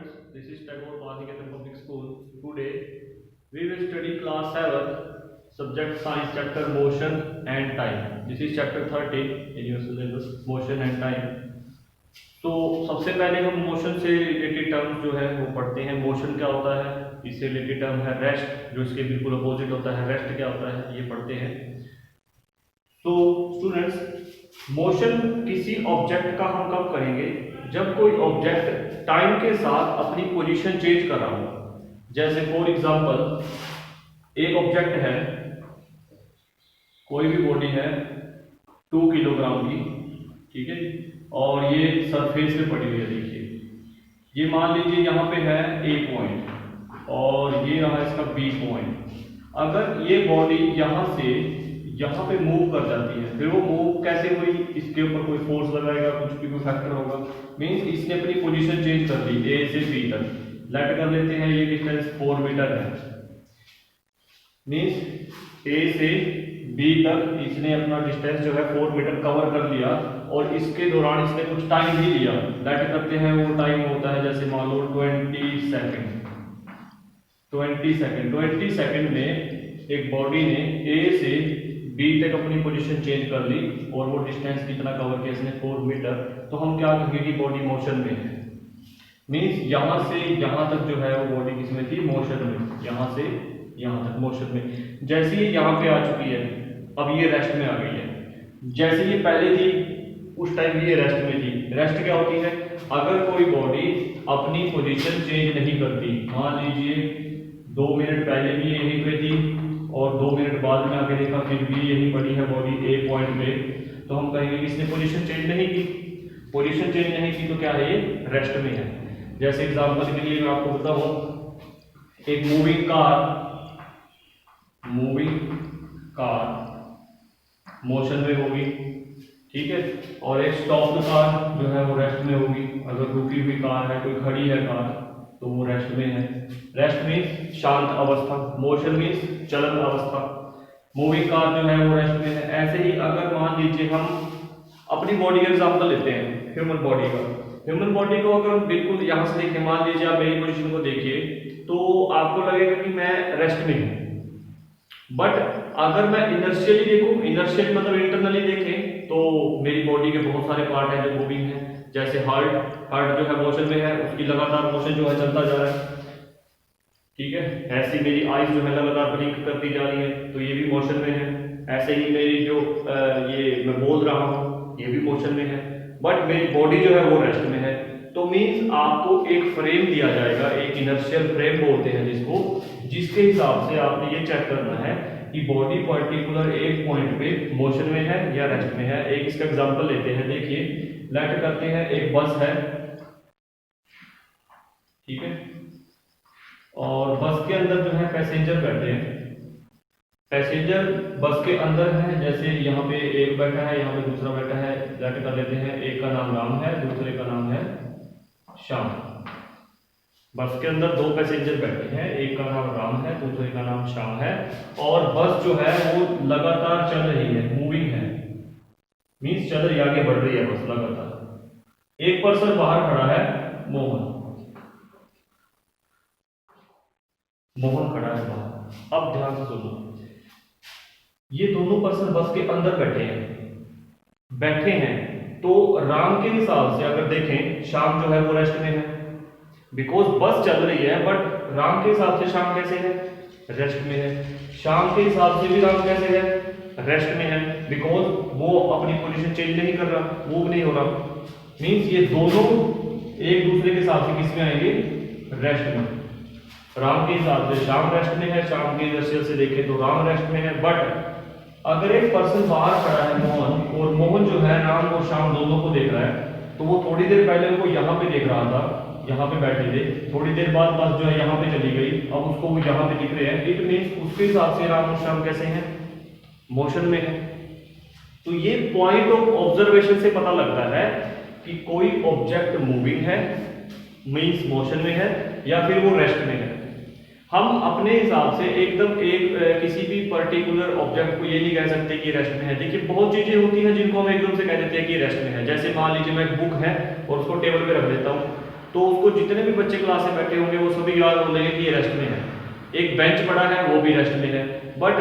students, this is Tagore Bharatinagar Public School. Today we will study class 7, subject science chapter motion and time. This is chapter 30 in your syllabus, motion and time. तो सबसे पहले हम motion से related terms जो है वो पढ़ते हैं. मोशन क्या होता है, इससे रिलेटेड टर्म है रेस्ट, जो इसके बिल्कुल अपोजिट होता है. रेस्ट क्या होता है ये पढ़ते हैं. तो स्टूडेंट्स, मोशन किसी ऑब्जेक्ट का हम कब करेंगे, जब कोई ऑब्जेक्ट टाइम के साथ अपनी पोजीशन चेंज कर रहा हो. जैसे फॉर एग्जांपल एक ऑब्जेक्ट है, कोई भी बॉडी है 2 किलोग्राम की, ठीक है, और ये सरफेस पे पड़ी हुई है. देखिए ये मान लीजिए यहाँ पे है A पॉइंट और ये रहा इसका B पॉइंट. अगर ये बॉडी यहाँ से यहाँ पे मूव कर जाती है, फिर वो मूव कैसे हुई, इसके ऊपर कोई फोर्स लगाएगा, कुछ भी कोई फैक्टर होगा. मीन्स इसने अपनी पोजीशन चेंज कर दी A से B तक. लेट कर लेते हैं ये डिस्टेंस 4 मीटर है. मीन्स A से B तक इसने अपना डिस्टेंस जो है 4 मीटर कवर कर लिया और इसके दौरान इसने कुछ टाइम भी लिया. लेट करते हैं वो टाइम होता है जैसे मान लो 20 सेकंड. 20 सेकंड में एक बॉडी ने A से B तक अपनी पोजीशन चेंज कर ली और वो डिस्टेंस कितना कवर किया इसने 4 मीटर. तो हम क्या कहेंगे कि बॉडी मोशन में है. मीन्स यहाँ से यहाँ तक जो है वो बॉडी किसमें थी, मोशन में. यहाँ से यहाँ तक मोशन में. जैसे ही यहाँ पे आ चुकी है, अब ये रेस्ट में आ गई है. जैसे ये पहले थी उस टाइम ये रेस्ट में थी. रेस्ट क्या होती है, अगर कोई बॉडी अपनी पोजीशन चेंज नहीं करती, मान लीजिए 2 मिनट पहले भी यहीं पे थी और 2 मिनट बाद में आके देखा फिर भी यही पड़ी है बॉडी A पॉइंट पे, तो हम कहेंगे कि इसने पोजीशन चेंज नहीं की. पोजीशन चेंज नहीं की तो क्या है, ये रेस्ट में है. जैसे एग्जांपल के लिए मैं आपको बताऊं, एक मूविंग कार मोशन में होगी, ठीक है, और एक स्टॉप्ड कार जो है वो रेस्ट में होगी. अगर रुकी हुई कार है, कोई खड़ी है कार, तो वो रेस्ट में है. रेस्ट मीन्स शांत अवस्था, मोशन मीन्स चलन अवस्था. मूविंग कार जो है वो रेस्ट में है. ऐसे ही अगर मान लीजिए हम अपनी बॉडी का एग्जांपल लेते हैं, ह्यूमन बॉडी को अगर हम बिल्कुल यहाँ से देखें, मान लीजिए आप मेरी पोजीशन को देखिए तो आपको लगेगा कि मैं रेस्ट में हूँ. बट अगर मैं इनर्शियली देखूं, इनर्शियली मतलब इंटरनली देखें, तो मेरी बॉडी के बहुत सारे पार्ट हैं जो मूविंग है. जैसे हार्ट जो है मोशन में है, उसकी लगातार मोशन जो है चलता जा रहा है, ठीक है. ऐसी मेरी आईज जो है लगातार ब्लिंक करती जा रही है, तो ये भी मोशन में है. ऐसे ही मेरी जो ये मैं बोल रहा हूँ, ये भी मोशन में है. बट मेरी बॉडी जो है वो रेस्ट में है. तो मीन्स आपको एक फ्रेम दिया जाएगा, एक इनर्शियल फ्रेम बोलते हैं जिसको, जिसके हिसाब से आपने ये चेक करना है कि बॉडी पर्टिकुलर एक पॉइंट पे मोशन में है या रेस्ट में है. एक इसका एग्जांपल लेते हैं. देखिए लेट करते हैं एक बस है, ठीक है, और बस के अंदर जो है पैसेंजर बैठे हैं. पैसेंजर बस के अंदर है, जैसे यहाँ पे एक बैठा है, यहाँ पे दूसरा बैठा है. लेट कर लेते हैं, एक का नाम राम है, दूसरे का नाम है श्याम. बस के अंदर 2 पैसेंजर बैठे हैं, एक का नाम राम है, दूसरे का नाम श्याम है. और बस जो है वो लगातार चल रही है, मूविंग है. मीन्स चल रही, आगे बढ़ रही है बस लगातार. एक पर्सन बाहर खड़ा है, मोहन खड़ा है बाहर. अब ध्यान से सुनो, ये दोनों पर्सन बस के अंदर बैठे हैं. तो राम के हिसाब से अगर देखें, श्याम जो है वो रेस्ट में है, बिकॉज बस चल रही है. बट राम के हिसाब से श्याम कैसे है, रेस्ट में है. श्याम के हिसाब से भी राम कैसे है, रेस्ट में है, बिकॉज वो अपनी पोजीशन चेंज नहीं कर रहा, मूव नहीं हो रहा. मीन्स ये दोनों एक दूसरे के हिसाब से किस में आएंगे, रेस्ट में. राम के हिसाब से श्याम रेस्ट में है, श्याम के दृष्टि से देखें तो राम रेस्ट में है. बट अगर एक पर्सन बाहर खड़ा है मोहन, और मोहन जो है राम और श्याम दोनों को देख रहा है, तो वो थोड़ी देर पहले उनको यहाँ पे देख रहा था, यहाँ पे बैठे थे. थोड़ी देर बाद बस जो है यहाँ पे चली गई, अब उसको वो यहाँ पे दिख रहे हैं. इट मीन्स उसके हिसाब से राम और श्याम कैसे हैं, मोशन में है. तो ये पॉइंट ऑफ ऑब्जर्वेशन से पता लगता है कि कोई ऑब्जेक्ट मूविंग है, मीन्स मोशन में है, या फिर वो रेस्ट में है. हम अपने हिसाब से एकदम किसी भी पर्टिकुलर ऑब्जेक्ट को ये नहीं कह सकते कि रेस्ट में है. देखिए बहुत चीजें होती हैं जिनको हम एकदम से कह देते हैं कि रेस्ट में है. जैसे मान लीजिए मैं एक बुक है और उसको टेबल पे रख देता हूँ, तो उसको जितने भी बच्चे क्लास में बैठे होंगे वो सभी याद हो लेंगे कि ये रेस्ट में है। एक बेंच पड़ा है वो भी रेस्ट में है। बट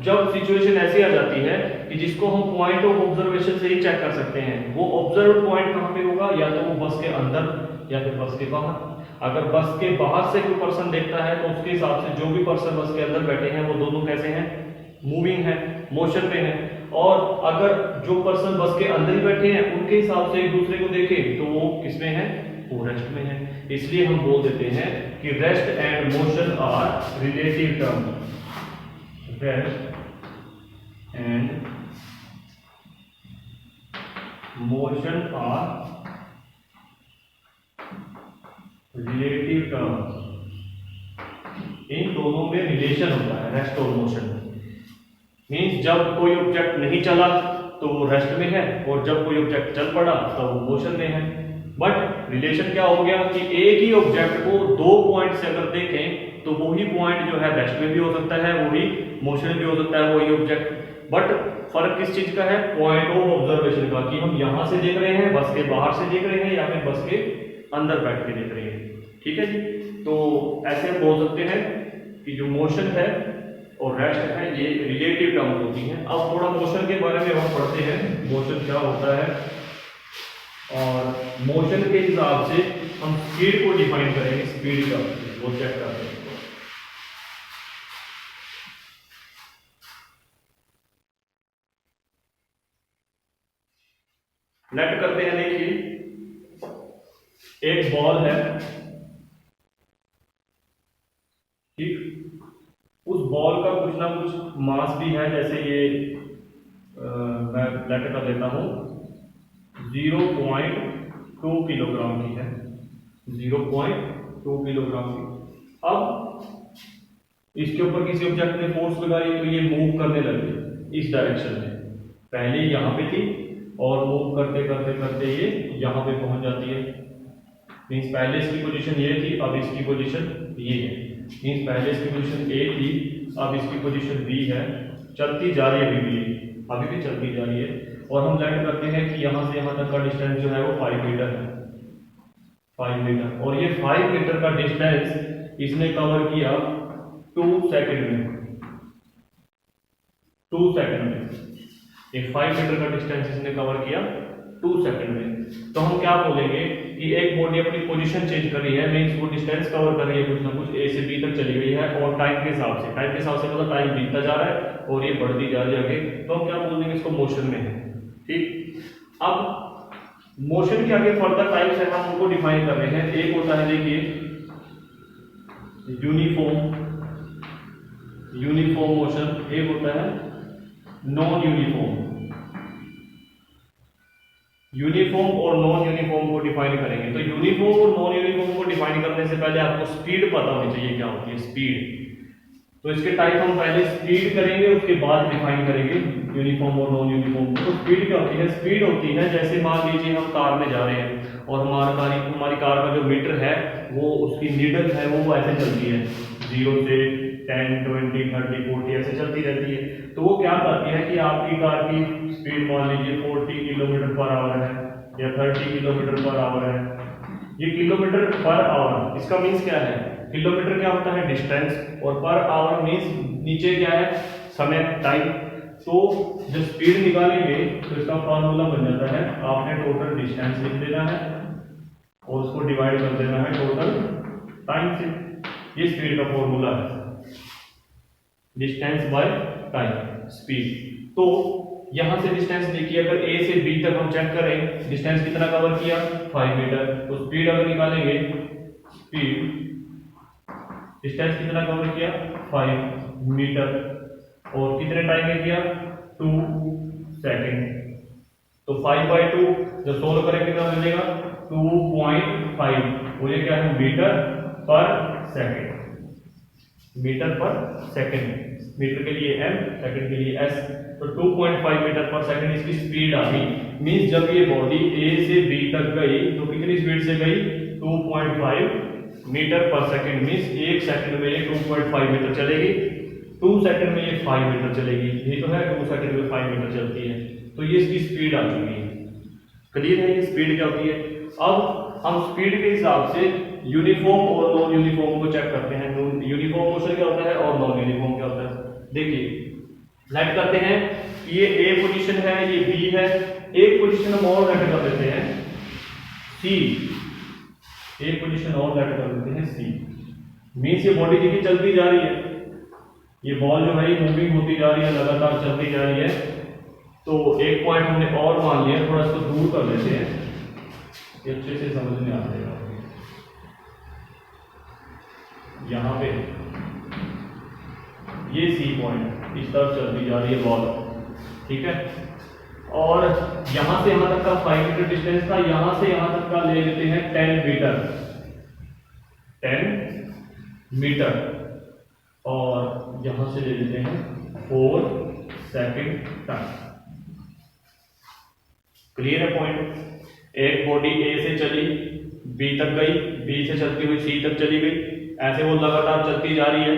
जब सिचुएशन ऐसी आ जाती है कि जिसको हम पॉइंट ऑफ ऑब्जर्वेशन से ही चेक कर सकते हैं, वो ऑब्जर्व पॉइंट कहाँ पे होगा, या तो वो बस के अंदर या फिर बस के बाहर। अगर बस के बाहर से कोई पर्सन देखता है तो उसके हिसाब से जो भी पर्सन बस के अंदर बैठे हैं वो दोनों कैसे हैं, मूविंग है, मोशन पे है। और अगर जो पर्सन बस के अंदर ही बैठे हैं उनके हिसाब से एक दूसरे को देखें तो वो किसमें है, वो रेस्ट में है। इसलिए हम बोल देते हैं कि rest and motion are relative term. Rest and motion are relative terms. इन दोनों में रिलेशन होता है रेस्ट और मोशन में। मीन्स जब कोई ऑब्जेक्ट नहीं चला तो वो रेस्ट में है, और जब कोई ऑब्जेक्ट चल पड़ा तो वो मोशन में है। बट रिलेशन क्या हो गया कि एक ही ऑब्जेक्ट को दो पॉइंट से अगर देखें तो वही पॉइंट जो है रेस्ट में भी हो सकता है, वही मोशन में भी हो सकता है वही ऑब्जेक्ट। बट फर्क किस चीज का है, पॉइंट ऑफ ऑब्जर्वेशन का, कि हम यहां से देख रहे हैं, बस के बाहर से देख रहे हैं, या फिर बस के अंदर बैठ के देख रहे हैं। ठीक है जी। तो ऐसे हम बोल सकते हैं कि जो मोशन है और रेस्ट है ये रिलेटिव टर्म्स होती हैं। अब थोड़ा मोशन के बारे में हम पढ़ते हैं, मोशन क्या होता है, और मोशन के हिसाब से हम स्पीड को डिफाइन करेंगे। स्पीड का वो चेक करते हैं। लेट करते हैं, देखिए एक बॉल है, ठीक, उस बॉल का कुछ ना कुछ मास भी है, जैसे ये मैं लेट कर देता हूं 0.2 किलोग्राम की है, 0.2 किलोग्राम की। अब इसके ऊपर किसी ऑब्जेक्ट ने फोर्स लगाई तो ये मूव करने लगी इस डायरेक्शन में। पहले यहां पे थी और मूव करते करते करते ये यहां पे पहुंच जाती है। मीन्स पहले इसकी पोजीशन ये थी, अब इसकी पोजीशन ये है। मीन्स पहले इसकी पोजीशन ए थी, अब इसकी पोजीशन बी है। चलती जा रही है अभी भी चलती जा रही है। और हम लेट करते हैं कि यहां से यहां तक का डिस्टेंस जो है वो 5 मीटर है, 5 मीटर। और ये 5 मीटर का डिस्टेंस इसने कवर किया 2 सेकंड में, 2 सेकंड में। ये 5 मीटर का डिस्टेंस इसने कवर किया 2 सेकंड में। तो हम क्या बोलेंगे कि एक बॉडी अपनी पोजीशन चेंज कर रही है, मींस वो डिस्टेंस कवर कर रही है कुछ ना कुछ, ए से बी तक चली गई है, और टाइम के हिसाब से, टाइम के हिसाब से मतलब टाइम बीतता जा रहा है और ये बढ़ती जा रही है आगे। तो हम क्या बोल देंगे, इसको मोशन में है। ठीक, अब मोशन के आगे फर्दर टाइप्स है, हम उनको डिफाइन कर रहे हैं। एक होता है, देखिए यूनिफॉर्म मोशन, एक होता है नॉन यूनिफॉर्म। यूनिफॉर्म और नॉन यूनिफॉर्म को डिफाइन करेंगे। तो यूनिफॉर्म और नॉन यूनिफॉर्म को डिफाइन करने से पहले आपको स्पीड पता होनी चाहिए क्या होती है स्पीड। तो इसके टाइप हम पहले स्पीड करेंगे, उसके बाद डिफाइन करेंगे यूनिफॉर्म और नॉन यूनिफॉर्म। तो स्पीड क्या होती है, स्पीड होती है जैसे मान लीजिए हम कार में जा रहे हैं और हमारी कार का जो मीटर है वो, उसकी नीडल है वो ऐसे चलती है 0 से 10, 20, 30, 40 ऐसे चलती रहती है। तो वो क्या करती है कि आपकी कार की स्पीड मान लीजिए 40 किलोमीटर पर आवर है या 30 किलोमीटर पर आवर है। ये किलोमीटर पर आवर, इसका मीन्स क्या है, किलोमीटर क्या होता है डिस्टेंस, और पर आवर मीन्स नीचे क्या है समय, टाइम। तो जब स्पीड निकालेंगे तो इसका फॉर्मूला बन जाता है, आपने टोटल डिस्टेंस लिख देना है और उसको डिवाइड कर देना है टोटल टाइम से। ये स्पीड का फॉर्मूला है, डिस्टेंस बाय टाइम, स्पीड। तो यहां से डिस्टेंस देखिए, अगर ए से बी तक हम चेक करें डिस्टेंस कितना कवर किया 5 मीटर, तो स्पीड अगर निकालेंगे, स्पीड डिस्टेंस कितना कवर किया 5 मीटर, और कितने टाइम में किया 2 सेकंड। तो 5/2 जब सोल्व करें कितना मिलेगा 2.5, वो ये क्या है मीटर पर सेकंड, मीटर पर सेकंड। मीटर के लिए m, सेकंड के लिए s। तो 2.5 मीटर पर सेकंड इसकी स्पीड आ गई। मींस जब ये बॉडी a से b तक गई तो कितनी स्पीड से गई 2.5 मीटर पर सेकंड। मींस 1 सेकंड में ये 2.5 मीटर चलेगी, 2 सेकंड में ये 5 मीटर चलेगी। ये तो है 2 सेकंड में 5 मीटर चलती है। तो ये इसकी स्पीड आ चुकी है। क्लियर है ये स्पीड क्या होती है। अब हम स्पीड के हिसाब से यूनिफॉर्म और नॉन यूनिफॉर्म को चेक करते हैं। यूनिफॉर्म मोशन क्या होता है और नॉन यूनिफॉर्म क्या होता है। देखिए लेट करते हैं, ये ए पोजीशन है, ये बी है, एक पोजीशन हम और लेट कर देते हैं सी, एक पोजीशन और लेट कर देते हैं सी। मीन्स ये बॉडी देखिए चलती जा रही है, ये बॉल जो है ये मूविंग होती जा रही है, लगातार चलती जा रही है। तो एक पॉइंट हमने और मान लिया, थोड़ा इसको दूर कर लेते हैं, ये अच्छे से समझ में आ जाएगा। यहाँ पे ये सी पॉइंट इस तरफ चलती जा रही है बॉल, ठीक है। और यहां से यहां तक का 5 मीटर डिस्टेंस था, यहां से यहां तक का ले लेते हैं 10 मीटर, 10 मीटर, और यहां से ले लेते हैं 4 सेकंड तक। क्लियर है पॉइंट। एक बॉडी ए से चली बी तक गई, बी से चलती हुई सी तक चली गई, ऐसे वो लगातार चलती जा रही है।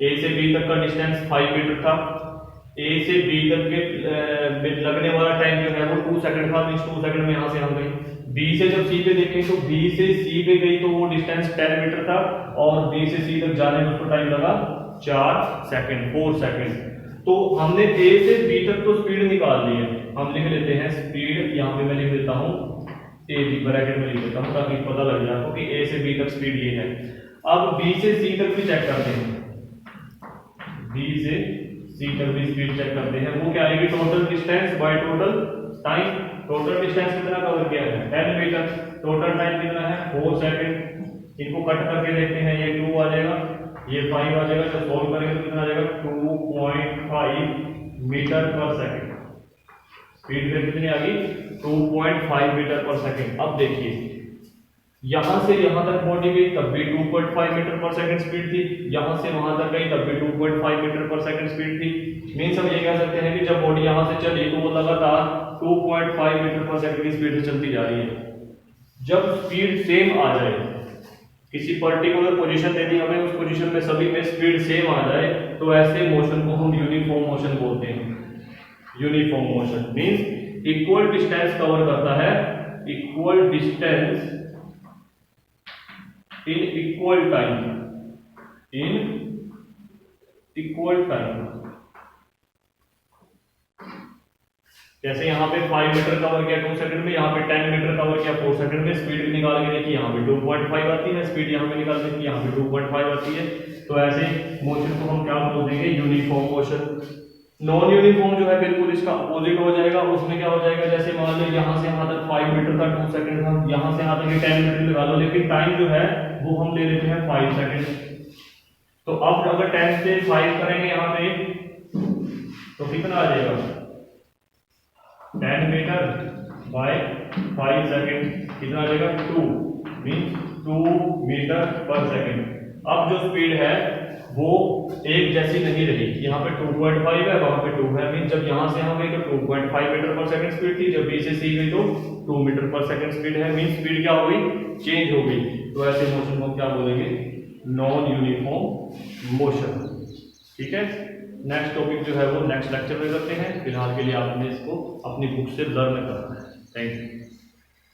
ए से बी तक का डिस्टेंस 5 मीटर था, ए से बी तक के लगने वाला टाइम जो है वो 2 सेकंड था, मींस 2 सेकंड में यहां से हम गई। बी से जब सी पे देखें तो बी से सी पे गई तो वो डिस्टेंस 10 मीटर था, और बी से सी तक जाने में उसको टाइम लगा 4 सेकंड, 4 सेकंड। तो हमने ए से बी तक तो स्पीड निकाल ली है, हम लिख लेते हैं स्पीड, यहाँ पे मैं लिख देता हूँ ए बी, ब्रैकेट में लिख देता हूँ ताकि पता लग जाए आपको कि ए से बी तक स्पीड ये है। अब बी से सी तक भी चेक करते हैं, बी से सी तक भी स्पीड चेक करते हैं। वो क्या आएगी, total distance by total time. Total distance कितना कवर किया है 10 मीटर, टोटल टाइम कितना है 4 सेकंड। इनको कट करके देखते हैं, ये 2 आ जाएगा, ये 5 आ जाएगा, तो सॉल्व करेंगे तो कितना आ जाएगा 2.5 मीटर पर सेकंड। स्पीड में कितनी आ गई 2.5 मीटर पर सेकंड। अब देखिए यहां से यहां तक बॉडी गई तब भी 2.5 मीटर पर सेकंड स्पीड थी, यहां से वहां तक गई तब भी 2.5 मीटर पर सेकंड स्पीड थी। मींस हम ये कह सकते हैं कि जब बॉडी यहां से चली तो वो लगातार 2.5 मीटर पर सेकंड की स्पीड से चलती जा रही है। जब स्पीड सेम आ जाए, किसी पर्टिकुलर पोजीशन दे दी हमें, उस पोजीशन में सभी में स्पीड सेम आ जाए, तो ऐसे मोशन को हम यूनिफॉर्म मोशन बोलते हैं। Uniform motion means equal distance cover करता है, equal distance in equal time, in equal time. जैसे यहाँ पे 5 मीटर कवर किया 2 सेकंड में, यहाँ पे 10 मीटर कवर किया 4 सेकंड में। स्पीड निकाल के देखिए, यहाँ पे 2.5 आती है स्पीड, यहाँ पे निकाल देखिए यहाँ पे 2.5 आती है। तो ऐसे मोशन को हम क्या बोल देंगे, यूनिफॉर्म मोशन। नॉन यूनिफॉर्म जो है बिल्कुल इसका अपोजिट हो जाएगा। उसमें क्या हो जाएगा, जैसे मान लो यहाँ से यहाँ तक 5 मीटर था 2 सेकंड था, यहाँ से यहाँ तक 10 मीटर लगा लो, लेकिन टाइम जो है वो हम ले लेते हैं 5 सेकंड। तो अब अगर 10 से 5 करेंगे यहाँ पे तो कितना आ जाएगा 10 मीटर बाय 5 सेकंड, कितना आ जाएगा 2, मींस 2 मीटर पर सेकंड। अब जो स्पीड है वो एक जैसी नहीं रही, यहाँ पे 2.5 है, वहां पे 2 है। मींस जब यहाँ से यहाँ गई तो 2.5 मीटर पर सेकंड स्पीड थी, जब बी से सी गई तो 2 मीटर पर सेकंड स्पीड है। मींस स्पीड क्या हो गई, चेंज हो गई। तो ऐसे मोशन को क्या बोलेंगे, नॉन यूनिफॉर्म मोशन। ठीक है, नेक्स्ट टॉपिक जो है वो नेक्स्ट लेक्चर में करते हैं। फिलहाल के लिए आपने इसको अपनी बुक से लर्न करना है। Thank you.